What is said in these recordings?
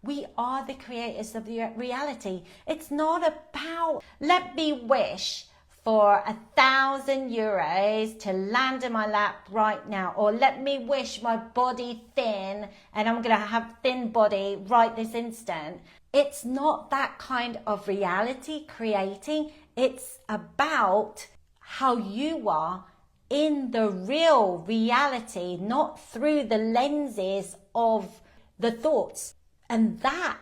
We are the creators of the reality. It's not about, let me wish for €1,000 to land in my lap right now, or let me wish my body thin and I'm going to have thin body right this instant. It's not that kind of reality creating. It's about how you are in the real reality, not through the lenses of the thoughts. And that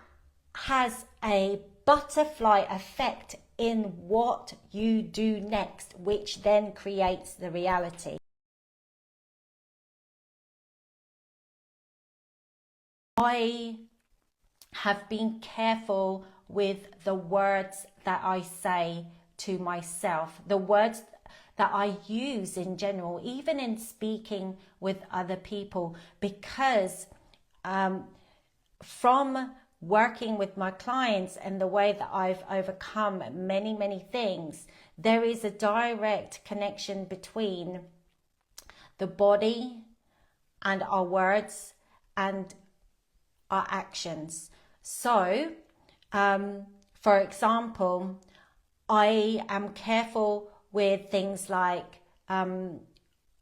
has a butterfly effect in what you do next, which then creates the reality. I have been careful with the words that I say to myself, the words that I use in general, even in speaking with other people, because from working with my clients and the way that I've overcome many, many things, there is a direct connection between the body and our words and our actions. So, for example, I am careful with things like a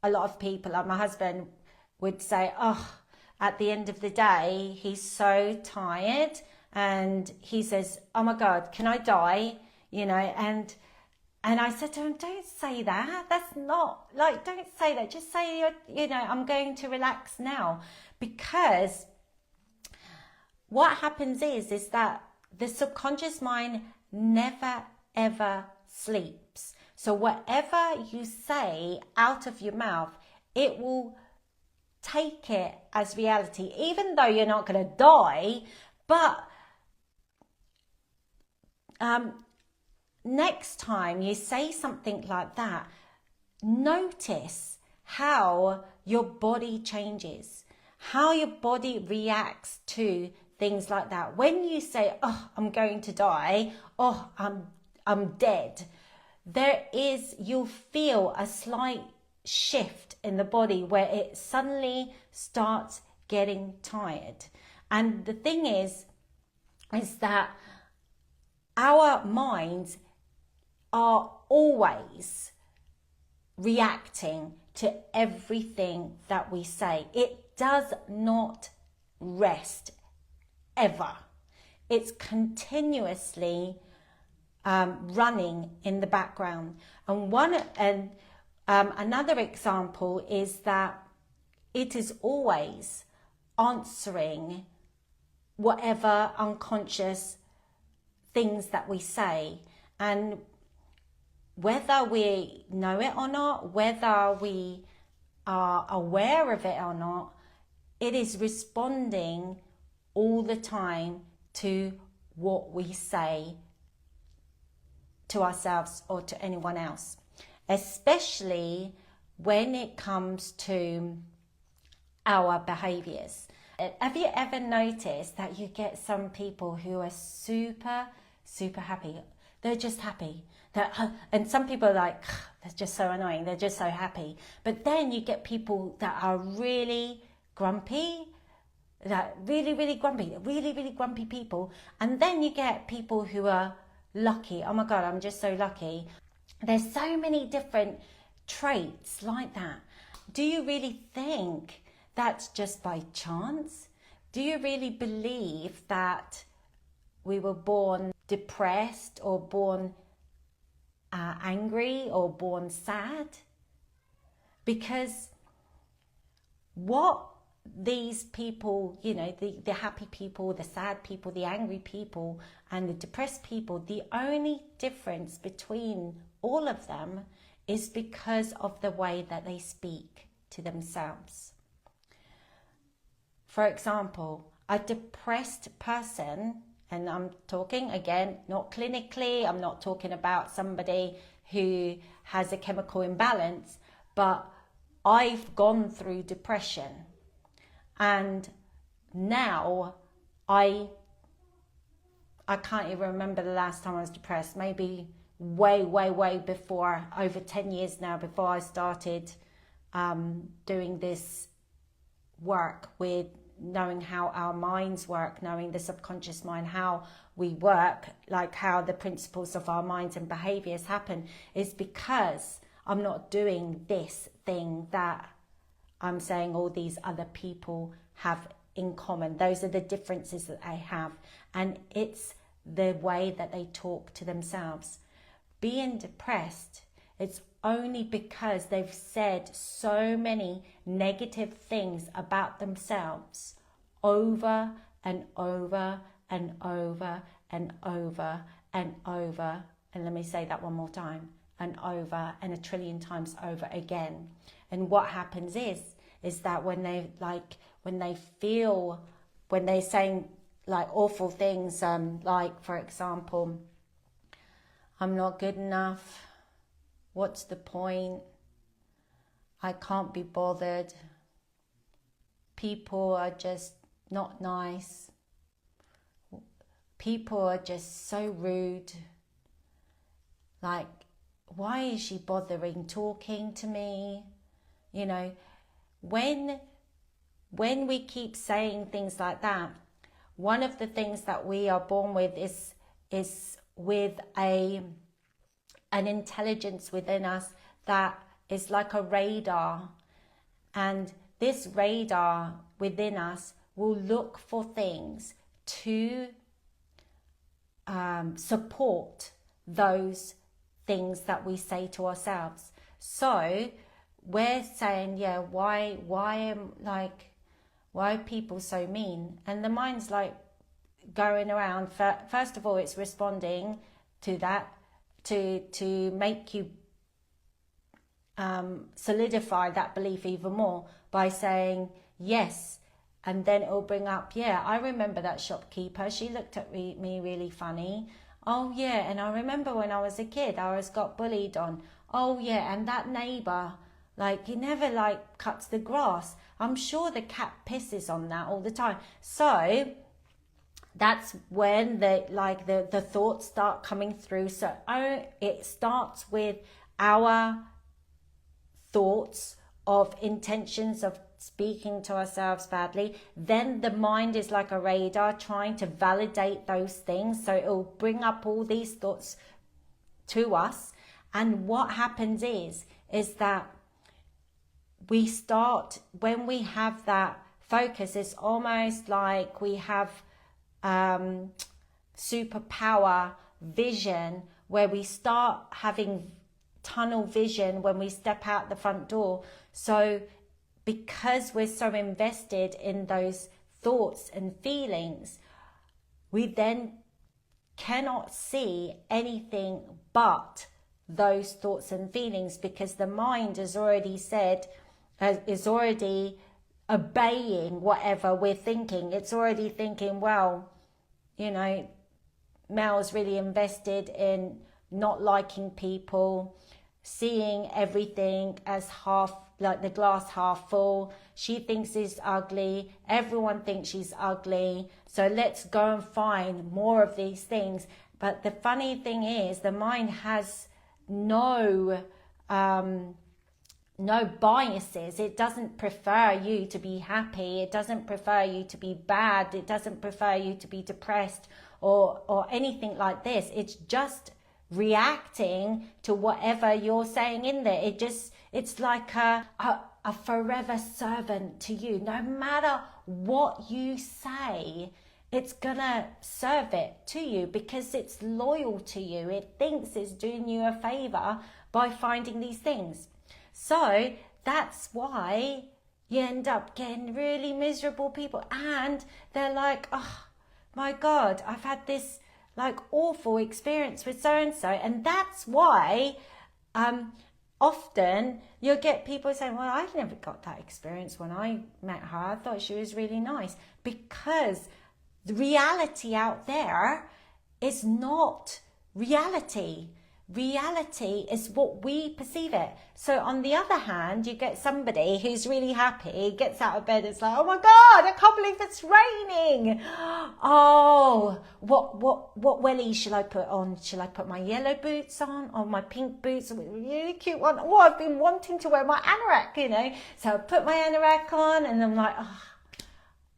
lot of people, like my husband would say, oh, at the end of the day, he's so tired, and he says, oh my God, can I die? You know, and I said to him, don't say that. That's not, like, don't say that. Just say, you know, I'm going to relax now. Because what happens is that the subconscious mind never, ever sleeps. So whatever you say out of your mouth, it will take it as reality, even though you're not going to die. But next time you say something like that, notice how your body changes, how your body reacts to things like that. When you say, oh, I'm going to die, oh, I'm dead, you'll feel a slight shift in the body where it suddenly starts getting tired. And the thing is that our minds are always reacting to everything that we say. It does not rest ever. It's continuously running in the background. And another example is that it is always answering whatever unconscious things that we say. And whether we know it or not, whether we are aware of it or not, it is responding all the time to what we say to ourselves or to anyone else, especially when it comes to our behaviors. Have you ever noticed that you get some people who are super, super happy? They're just happy. And some people are like, they're just so annoying. They're just so happy. But then you get people that are really grumpy, that really, really grumpy people. And then you get people who are lucky. Oh my God, I'm just so lucky. There's so many different traits like that. Do you really think that's just by chance? Do you really believe that we were born depressed or born angry or born sad? Because what these people, you know, the happy people, the sad people, the angry people and the depressed people, the only difference between all of them is because of the way that they speak to themselves. For example, a depressed person, and I'm talking again, not clinically, I'm not talking about somebody who has a chemical imbalance, but I've gone through depression. And now I can't even remember the last time I was depressed. Maybe way before, over 10 years now, before I started doing this work with knowing how our minds work, knowing the subconscious mind, how we work, like how the principles of our minds and behaviors happen, is because I'm not doing this thing that I'm saying all these other people have in common. Those are the differences that they have. And it's the way that they talk to themselves. Being depressed, it's only because they've said so many negative things about themselves over and over and over and over and over. And let me say that one more time. And over and a trillion times over again. And what happens is that when they're saying like awful things, like for example, I'm not good enough. What's the point? I can't be bothered. People are just not nice. People are just so rude. Like, why is she bothering talking to me? You know, when we keep saying things like that, one of the things that we are born with is with an intelligence within us that is like a radar. And this radar within us will look for things to support those things that we say to ourselves. So we're saying, yeah, why are people so mean? And the mind's like going around. First of all, it's responding to that to make you solidify that belief even more by saying yes. And then it'll bring up, yeah, I remember that shopkeeper. She looked at me really funny. Oh, yeah, and I remember when I was a kid, I always got bullied on. Oh, yeah, and that neighbour, like, he never, like, cuts the grass. I'm sure the cat pisses on that all the time. So that's when the thoughts start coming through. So it starts with our thoughts of intentions of speaking to ourselves badly. Then the mind is like a radar trying to validate those things. So it will bring up all these thoughts to us. And what happens is that we start, when we have that focus, it's almost like we have superpower vision, where we start having tunnel vision when we step out the front door. So because we're so invested in those thoughts and feelings, we then cannot see anything but those thoughts and feelings, because the mind has already said, is already obeying whatever we're thinking. It's already thinking, well, you know, Mel's really invested in not liking people, seeing everything as half, like the glass half full. She thinks he's ugly. Everyone thinks she's ugly. So let's go and find more of these things. But the funny thing is, the mind has no biases. It doesn't prefer you to be happy. It doesn't prefer you to be bad. It doesn't prefer you to be depressed or anything like this. It's just reacting to whatever you're saying in there. It's like a forever servant to you. No matter what you say, it's gonna serve it to you because it's loyal to you. It thinks it's doing you a favor by finding these things. So that's why you end up getting really miserable people, and they're like, oh my God, I've had this like awful experience with so-and-so. And that's why often you'll get people saying, well, I never got that experience when I met her. I thought she was really nice. Because the reality out there is not reality. Reality is what we perceive it. So on the other hand, you get somebody who's really happy, gets out of bed, it's like, oh my God, I can't believe it's raining. Oh, what wellies shall I put on? Shall I put my yellow boots on or my pink boots? A really cute one. Oh, I've been wanting to wear my anorak, you know. So I put my anorak on and I'm like, oh,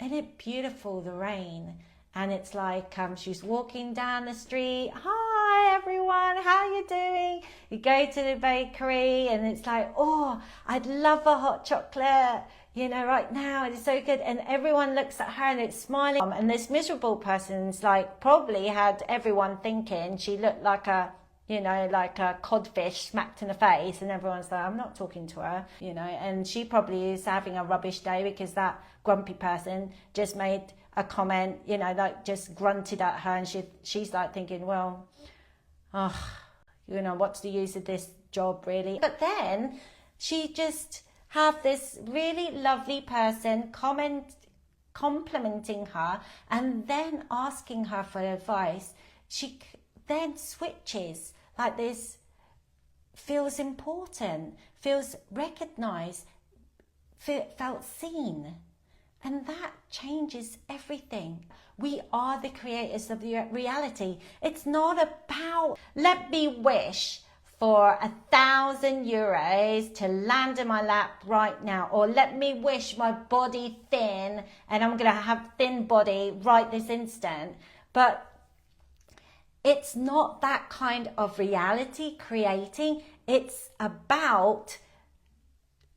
Isn't it beautiful, the rain? And it's like she's walking down the street. Hi everyone, how you doing? You go to the bakery and it's like, oh, I'd love a hot chocolate, you know, right now. It's so good. And everyone looks at her and it's smiling. And this miserable person's like probably had everyone thinking she looked like a, you know, like a codfish smacked in the face, and everyone's like, I'm not talking to her, you know, and she probably is having a rubbish day because that grumpy person just made a comment, you know, like just grunted at her, and she's like thinking, well, oh, you know, what's the use of this job really? But then she just have this really lovely person complimenting her and then asking her for advice. She then switches like this, feels important, feels recognized, felt seen. And that changes everything. We are the creators of the reality. It's not about, let me wish for €1,000 to land in my lap right now, or let me wish my body thin and I'm going to have thin body right this instant. But it's not that kind of reality creating. It's about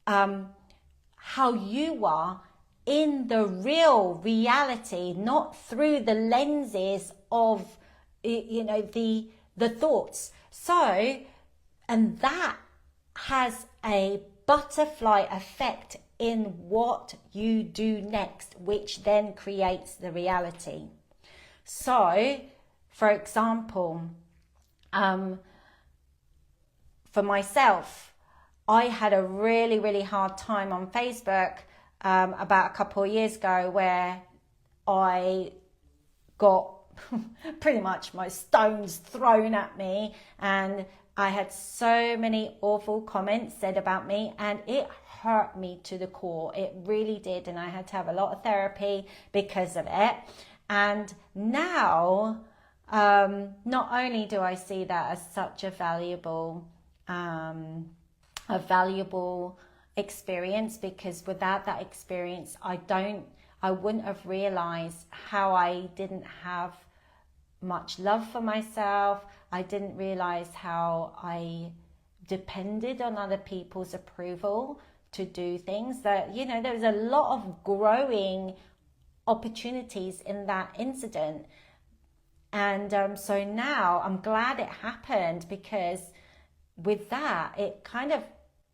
how you are in the real reality, not through the lenses of, you know, the thoughts. So, and that has a butterfly effect in what you do next, which then creates the reality. So, for example, for myself, I had a really, really hard time on Facebook about a couple of years ago, where I got pretty much my stones thrown at me, and I had so many awful comments said about me, and it hurt me to the core. It really did, and I had to have a lot of therapy because of it. And now, not only do I see that as such a valuable experience, because without that experience, I wouldn't have realized how I didn't have much love for myself. I didn't realize how I depended on other people's approval to do things. That, you know, there was a lot of growing opportunities in that incident. And so now I'm glad it happened, because with that, it kind of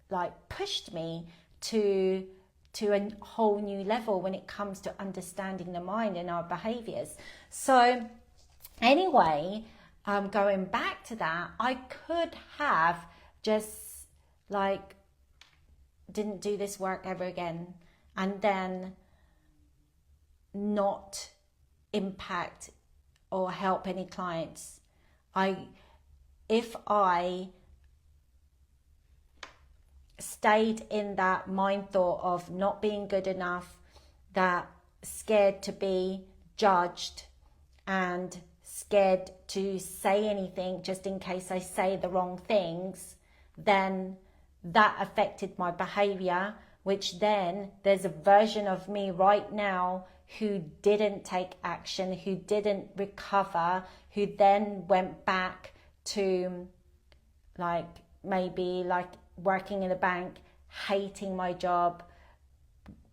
like pushed me to a whole new level when it comes to understanding the mind and our behaviors. So anyway, going back to that, I could have just like didn't do this work ever again, and then not impact or help any clients. If I stayed in that mind thought of not being good enough, that scared to be judged and scared to say anything just in case I say the wrong things, then that affected my behavior, which then there's a version of me right now who didn't take action, who didn't recover, who then went back to like maybe like working in a bank, hating my job,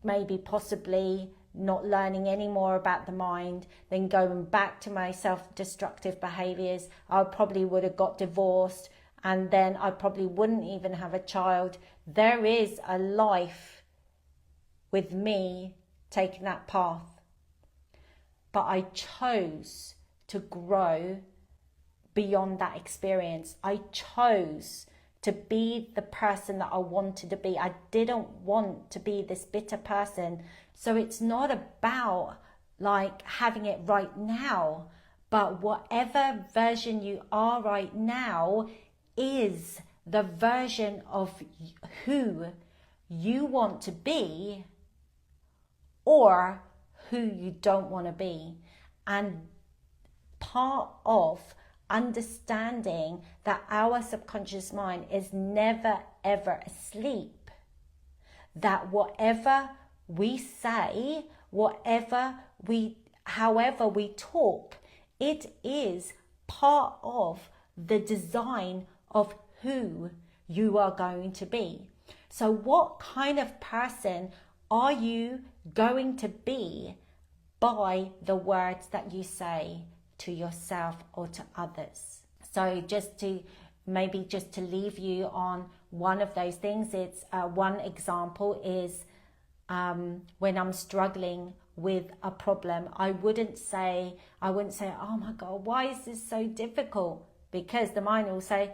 maybe possibly not learning any more about the mind, then going back to my self-destructive behaviors. I probably would have got divorced, and then I probably wouldn't even have a child. There is a life with me taking that path. But I chose to grow beyond that experience. I chose to be the person that I wanted to be. I didn't want to be this bitter person. So it's not about like having it right now, but whatever version you are right now is the version of who you want to be or who you don't want to be. And part of understanding that our subconscious mind is never ever asleep, that whatever we say, however we talk, it is part of the design of who you are going to be. So what kind of person are you going to be by the words that you say to yourself or to others? So just to leave you on one of those things, it's one example is when I'm struggling with a problem, I wouldn't say, oh my God, why is this so difficult? Because the mind will say,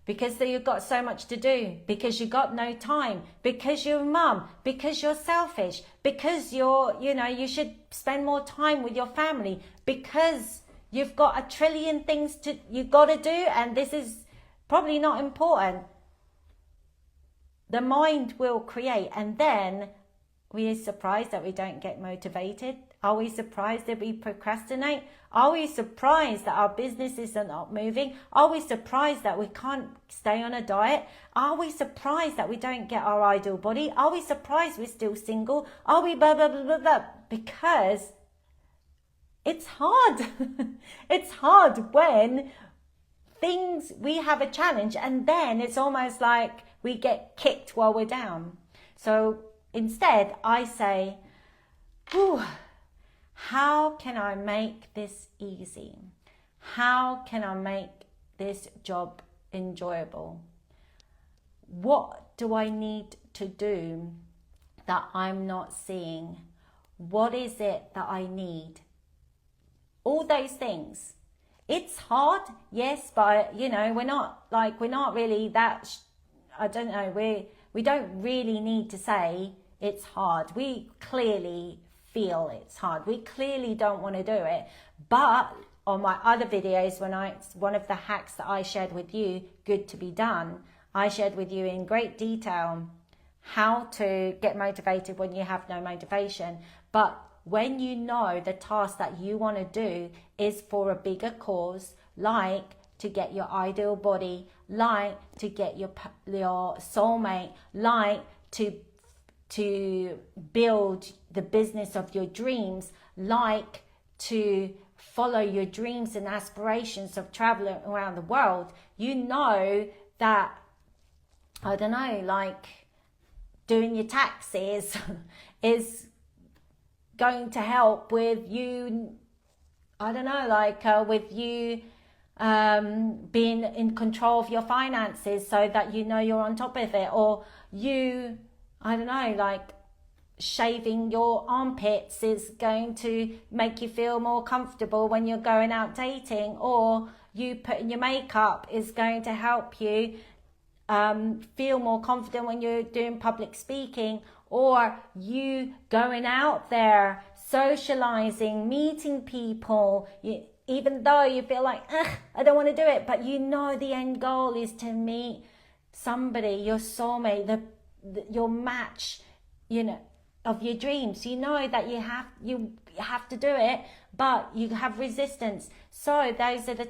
because you've got so much to do, because you got no time, because you're a mum, because you're selfish, because you should spend more time with your family, because you've got a trillion things you've got to do, and this is probably not important. The mind will create, and then we are surprised that we don't get motivated. Are we surprised that we procrastinate? Are we surprised that our businesses are not moving? Are we surprised that we can't stay on a diet? Are we surprised that we don't get our ideal body? Are we surprised we're still single? Are we blah, blah, blah, blah, blah? Because it's hard. It's hard when we have a challenge, and then it's almost like we get kicked while we're down. So instead, I say, how can I make this easy? How can I make this job enjoyable? What do I need to do that I'm not seeing? What is it that I need? All those things. It's hard, yes, but we're not really that, I don't know, we don't really need to say it's hard. We clearly feel it's hard. We clearly don't want to do it. But on my other videos, one of the hacks that I shared with you, Good to Be Done, I shared with you in great detail how to get motivated when you have no motivation. But when you know the task that you want to do is for a bigger cause, like to get your ideal body, like to get your soulmate, like to build the business of your dreams, like to follow your dreams and aspirations of traveling around the world, you know that, I don't know, like doing your taxes is going to help with you, I don't know, like with you being in control of your finances so that you're on top of it, or you, I don't know, like shaving your armpits is going to make you feel more comfortable when you're going out dating, or you putting your makeup is going to help you feel more confident when you're doing public speaking, or you going out there, socializing, meeting people, even though you feel like, I don't want to do it, but the end goal is to meet somebody, your soulmate, your match, of your dreams. You know that you have to do it, but you have resistance. So those are the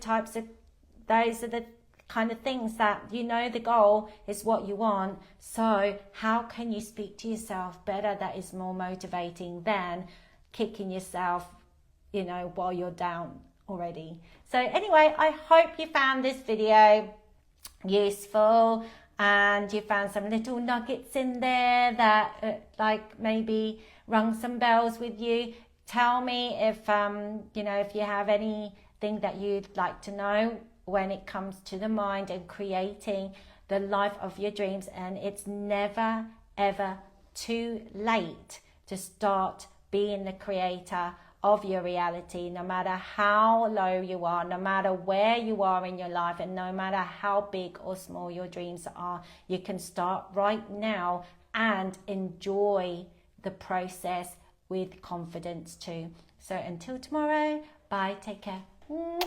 kind of things that the goal is what you want. So how can you speak to yourself better that is more motivating than kicking yourself while you're down already? So anyway, I hope you found this video useful and you found some little nuggets in there that like maybe rung some bells with you. Tell me if if you have anything that you'd like to know when it comes to the mind and creating the life of your dreams. And it's never ever too late to start being the creator of your reality, no matter how low you are, no matter where you are in your life, and no matter how big or small your dreams are. You can start right now and enjoy the process with confidence too. So until tomorrow, bye, take care. Mwah.